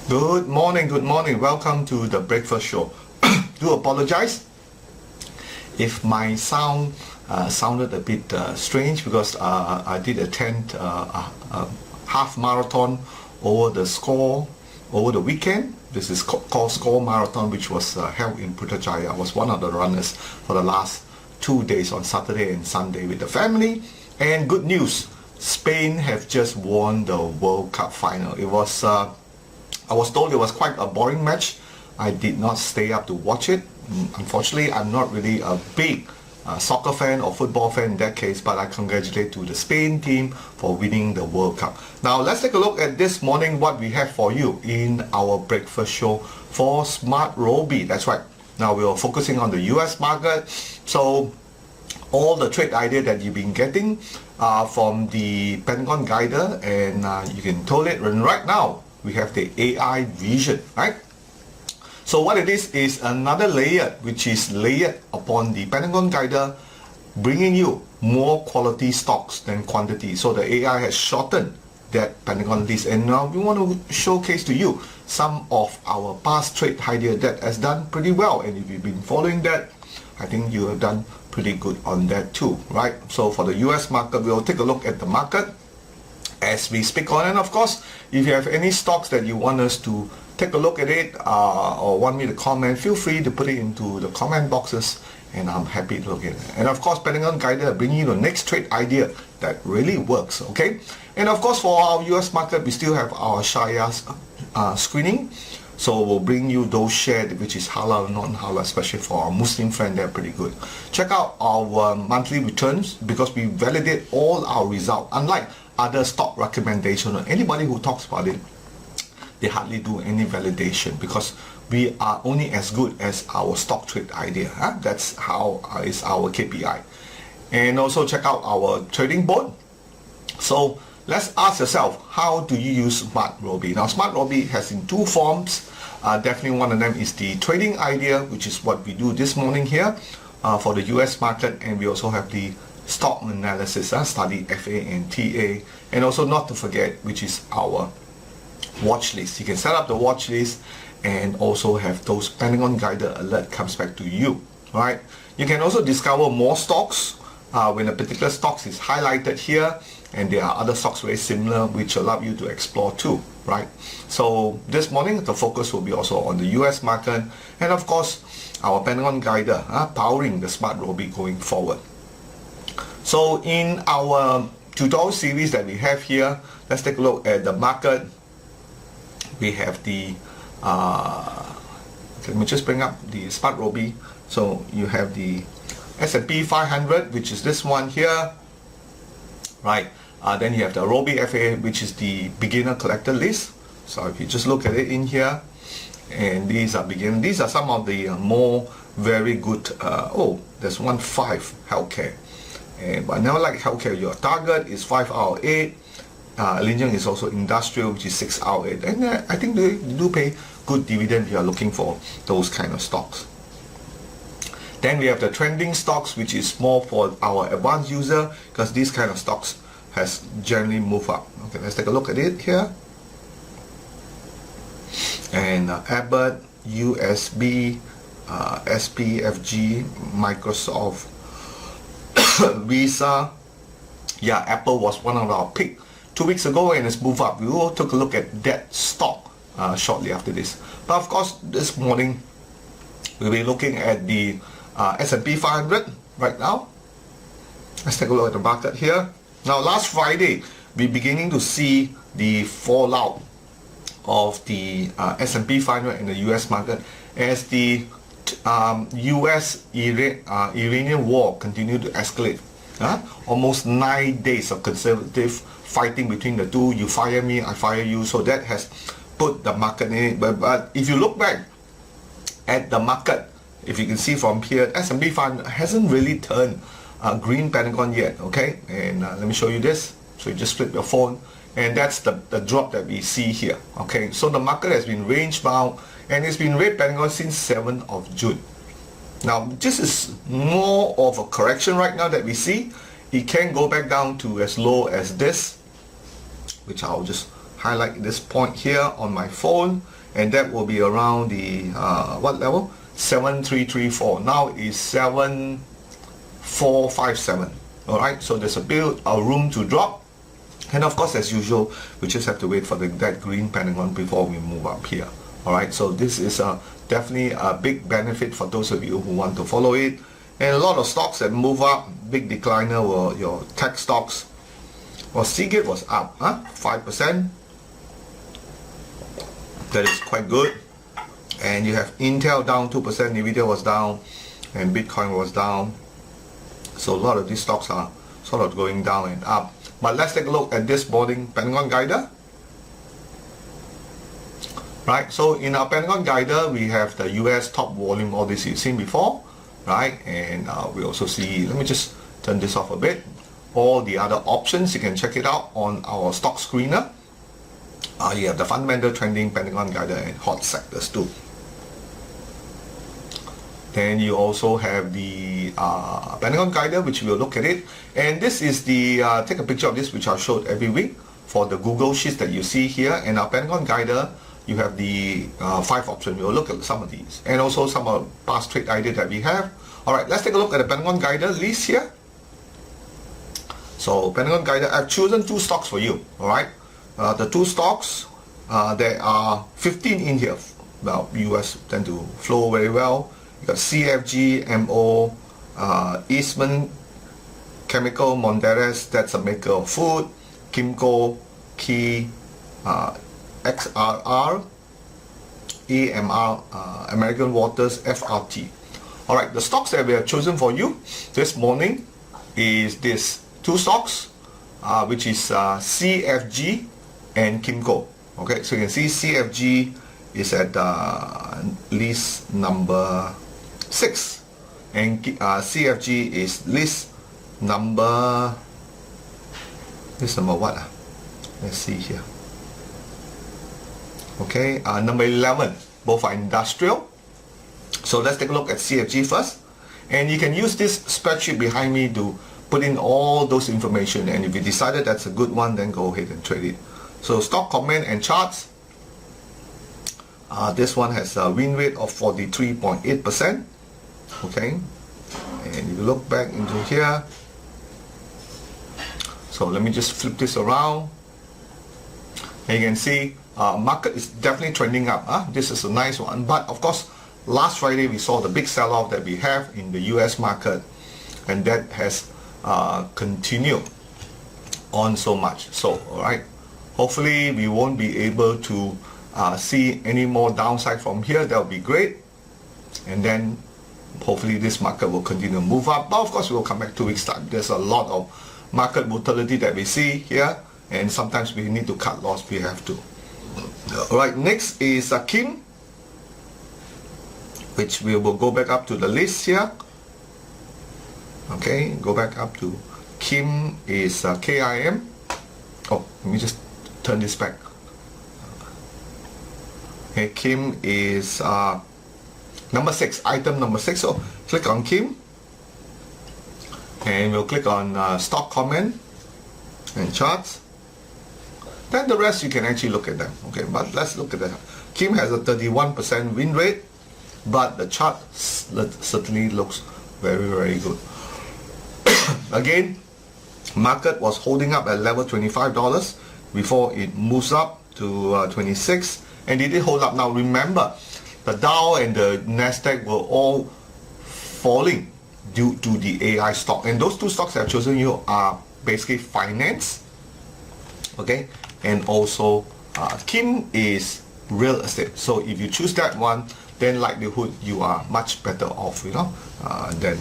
Good morning, welcome to the breakfast show. Do apologize if my sound sounded a bit strange because I did attend a half marathon over the weekend. This is called Score Marathon, which was held in Putrajaya. I was one of the runners for the last 2 days on Saturday and Sunday with the family. And good news, Spain have just won the World Cup final. I was told it was quite a boring match. I did not stay up to watch it. Unfortunately, I'm not really a big soccer fan or football fan in that case, but I congratulate to the Spain team for winning the World Cup. Now let's take a look at this morning what we have for you in our breakfast show for SmartRobie. That's right. Now we are focusing on the US market. So all the trade idea that you've been getting from the Pentagon Guider, and you can tell it right now. We have the AI vision, right? So what it is another layer which is layered upon the Pentagon Guider, bringing you more quality stocks than quantity. So the AI has shortened that Pentagon list, and now we want to showcase to you some of our past trade idea that has done pretty well. And if you've been following that, I think you have done pretty good on that too, right? So for the US market, we'll take a look at the market as we speak on, and of course if you have any stocks that you want us to take a look at it or want me to comment, feel free to put it into the comment boxes and I'm happy to look at it. And of course Pentagon Guider bringing you the next trade idea that really works, okay? And of course for our US market, we still have our Sharia screening, so we'll bring you those shares which is halal, non-halal, especially for our Muslim friend. They're pretty good. Check out our monthly returns because we validate all our results, unlike other stock recommendation or anybody who talks about it. They hardly do any validation because we are only as good as our stock trade idea. That's how is our KPI. And also check out our trading board. So let's ask yourself, how do you use SmartRobie? Now SmartRobie has in two forms. Definitely one of them is the trading idea, which is what we do this morning here for the US market, and we also have the stock analysis, study FA and TA, and also not to forget, which is our watch list. You can set up the watch list and also have those Pentagon Guider alert comes back to you, right? You can also discover more stocks when a particular stocks is highlighted here, and there are other stocks very similar which allow you to explore too, right? So this morning the focus will be also on the US market, and of course our Pentagon Guider powering the SmartRobie going forward. So in our tutorial series that we have here, let's take a look at the market. We have the let me just bring up the SmartRobie. So you have the S&P 500, which is this one here, right? Then you have the Robie FA, which is the beginner collector list. So if you just look at it in here, and these are some of the more very good. Oh, there's 5 healthcare. But never like healthcare, your target is 5 out of 8. Linjeng is also industrial, which is 6 out of 8. And I think they do pay good dividend if you are looking for those kind of stocks. Then we have the trending stocks, which is more for our advanced user because these kind of stocks has generally moved up. Okay, let's take a look at it here. And Abbott, USB, SPFG, Microsoft, Visa. Yeah, Apple was one of our pick 2 weeks ago and it's moved up. We will take a look at that stock shortly after this. But of course this morning we'll be looking at the S&P 500 right now. Let's take a look at the market here. Now last Friday we're beginning to see the fallout of the S&P 500 in the US market as the US-Iranian war continued to escalate. Almost 9 days of conservative fighting between the two. You fire me, I fire you. So that has put the market in it. But if you look back at the market, if you can see from here, S&P 500 hasn't really turned green Pentagon yet. Okay, and let me show you this. So you just flip your phone, and that's the drop that we see here. Okay, so the market has been range bound and it's been red Pentagon since 7th of June. Now this is more of a correction right now that we see. It can go back down to as low as this, which I'll just highlight this point here on my phone, and that will be around the what level? 7334. Now is 7457. All right, so there's a room to drop, and of course, as usual, we just have to wait for that green Pentagon before we move up here. All right, so this is definitely a big benefit for those of you who want to follow it. And a lot of stocks that move up, big decliner were your tech stocks. Well, Seagate was up 5%. That is quite good. And you have Intel down 2%, Nvidia was down, and Bitcoin was down. So a lot of these stocks are sort of going down and up. But let's take a look at this morning Pentagon Guider. Right, so in our Pentagon Guider, we have the US top volume, all this you've seen before, right? And we also see, let me just turn this off a bit. All the other options, you can check it out on our stock screener. You have the fundamental trending Pentagon Guider and hot sectors too. Then you also have the Pentagon Guider, which we'll look at it. And this is the, take a picture of this, which I showed every week for the Google Sheets that you see here. And our Pentagon Guider, you have the 5 options. We'll look at some of these. And also some of past trade ideas that we have. Alright, let's take a look at the Pentagon Guider list here. So Pentagon Guider, I've chosen 2 stocks for you. Alright, the 2 stocks, there are 15 in here. Well, US tend to flow very well. You got CFG, MO, Eastman Chemical, Mondelez, that's a maker of food, Kimco, Key, XRR, AMR, American Waters, FRT. Alright, the stocks that we have chosen for you this morning is this 2 stocks, which is CFG and Kimco. Okay, so you can see CFG is at list number 6, and CFG is list number what? Let's see here. Okay, number 11. Both are industrial. So let's take a look at CFG first, and you can use this spreadsheet behind me to put in all those information, and if you decided that's a good one, then go ahead and trade it. So stock comment and charts. This one has a win rate of 43.8%. Okay, and you look back into here. So let me just flip this around, and you can see market is definitely trending up. This is a nice one, but of course last Friday we saw the big sell-off that we have in the US market, and that has continued on so much. So alright, hopefully we won't be able to see any more downside from here. That would be great, and then hopefully this market will continue to move up. But of course we will come back 2 weeks time. There's a lot of market volatility that we see here, and sometimes we need to cut loss. We have to. Alright, next is Kim, which we will go back up to the list here. Okay, go back up to Kim is KIM. Oh, let me just turn this back. Okay, Kim is number 6, item number 6. So click on Kim, and we'll click on stock comment and charts. Then the rest you can actually look at them. Okay, but let's look at that. Kim has a 31% win rate, but the chart certainly looks very, very good. Again, market was holding up at level $25 before it moves up to 26, and it did hold up. Now remember, the Dow and the Nasdaq were all falling due to the AI stock, and those 2 stocks I've chosen you are basically finance, okay, and also Kim is real estate. So if you choose that one, then likelihood you are much better off, you know, than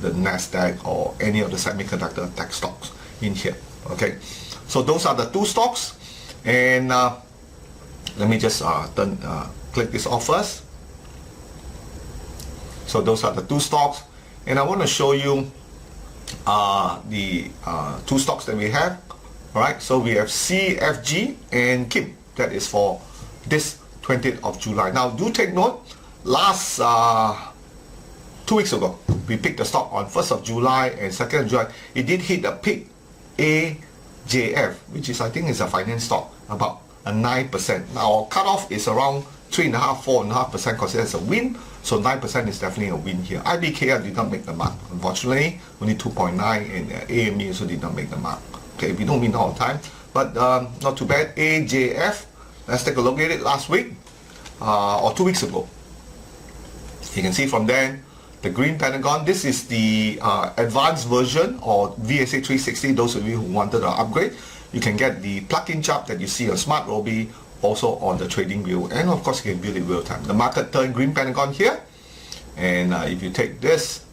the Nasdaq or any of the semiconductor tech stocks in here. Okay, so those are the 2 stocks, and let me just click this off first. So those are the 2 stocks, and I want to show you the 2 stocks that we have. Alright, so we have CFG and Kim. That is for this 20th of July. Now do take note, last 2 weeks ago we picked the stock on 1st of July and 2nd of July. It did hit a peak, AJF, which is, I think, is a finance stock, about a 9%. Now our cutoff is around 3.5%, 4.5% considered as a win. So 9% is definitely a win here. IBKR did not make the mark. Unfortunately, only 2.9, and AME also did not make the mark. Okay, we don't win all the time, but not too bad. AJF, let's take a look at it last week or 2 weeks ago. You can see from there, the green pentagon. This is the advanced version or VSA 360. Those of you who wanted to upgrade, you can get the plug-in chart that you see on SmartRobie, also on the trading view, and of course you can build it real time. The market turned green pentagon here, and if you take this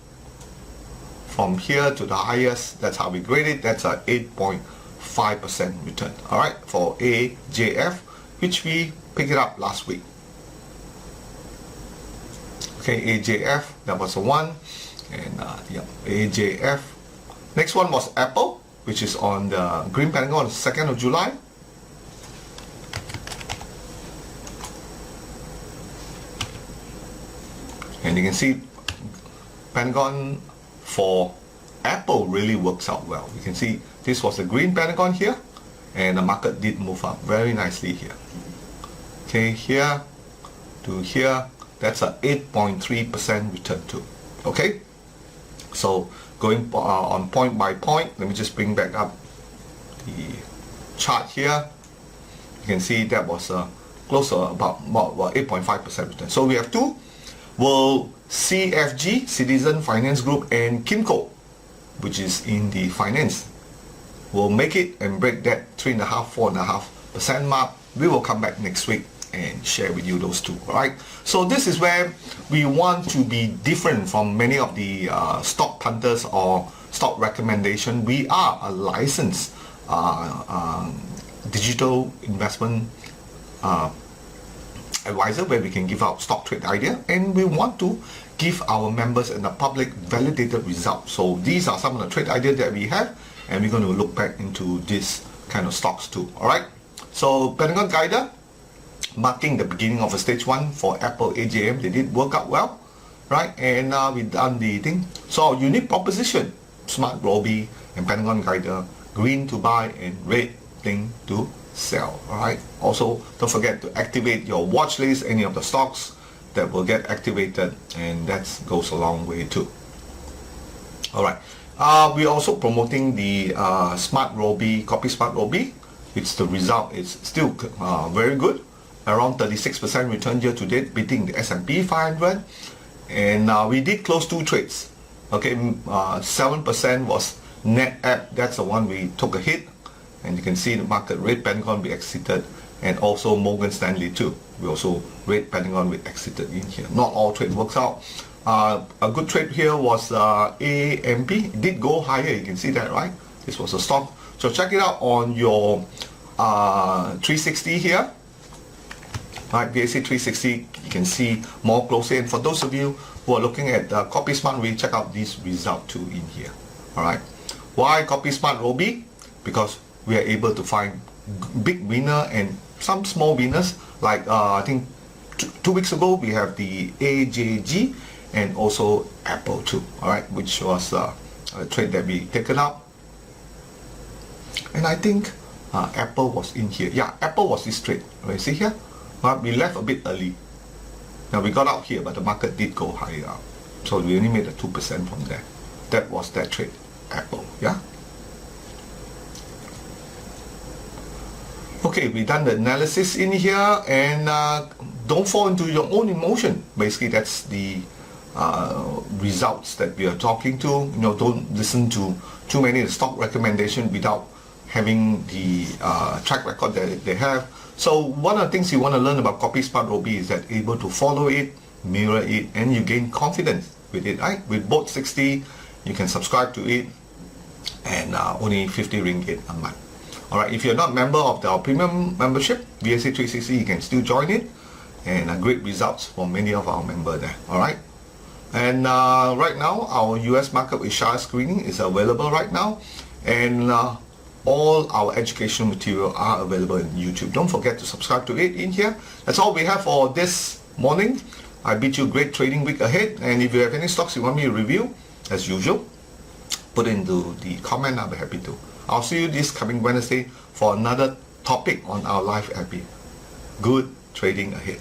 from here to the highest, that's how we grade it. That's a 8.5% return. All right, for AJF, which we picked it up last week. Okay, AJF, that was a one, and yeah, AJF. Next one was Apple, which is on the green pentagon on the 2nd of July. And you can see pentagon for Apple really works out well. You can see this was the green pentagon here, and the market did move up very nicely here. Okay, here to here, that's a 8.3% return too. Okay, so going on point by point, let me just bring back up the chart here. You can see that was close to about 8.5% return. So we have two. Will CFG, Citizen Finance Group, and Kimco, which is in the finance, will make it and break that 3.5%, 4.5% mark. We will come back next week and share with you those two. All right. So this is where we want to be different from many of the stock punters or stock recommendation. We are a licensed digital investment advisor, where we can give out stock trade idea, and we want to give our members and the public validated results. So these are some of the trade ideas that we have, and we're going to look back into this kind of stocks too. All right. So Pentagon Guider, marking the beginning of a stage one for Apple AJM. They did work out well, right? And we done the thing. So our unique proposition, SmartRobie and Pentagon Guider, green to buy and red thing to sell. All right. Also, don't forget to activate your watch list, any of the stocks that will get activated, and that goes a long way too. All right. We're also promoting the SmartRobie, copy SmartRobie. It's the result is still very good, around 36% return year to date, beating the S&P 500. And we did close two trades. Okay, 7% was net app. That's the one we took a hit. And you can see the market rate Pentagon we exited, and also Morgan Stanley too. We also rate Pentagon we exited in here. Not all trade works out. A good trade here was AMP. It did go higher. You can see that, right? This was a stock. So check it out on your 360 here. Right, VSA 360. You can see more closely. And for those of you who are looking at Copy SmartRobie, check out this result too in here. All right. Why Copy SmartRobie? Because we are able to find big winner and some small winners. Like I think 2 weeks ago we have the AJG and also Apple too. All right, which was a trade that we taken up. And I think Apple was in here. Yeah, Apple was this trade. You see here, but we left a bit early. Now we got out here, but the market did go higher up. So we only made a 2% from there. That was that trade, Apple. Yeah. Okay, we done the analysis in here, and don't fall into your own emotion. Basically, that's the results that we are talking to. You know, don't listen to too many stock recommendations without having the track record that they have. So one of the things you want to learn about Copy SmartRobie is that able to follow it, mirror it, and you gain confidence with it, right? With both 60, you can subscribe to it, and only 50 ringgit a month. Alright, if you're not a member of our premium membership, VSA 360, you can still join it, and great results for many of our members there. Alright, and right now our US market with share screening is available right now, and all our educational material are available in YouTube. Don't forget to subscribe to it in here. That's all we have for this morning. I bid you a great trading week ahead, and if you have any stocks you want me to review, as usual, put it into the comment. I'll be happy to. I'll see you this coming Wednesday for another topic on our live epi. Good trading ahead.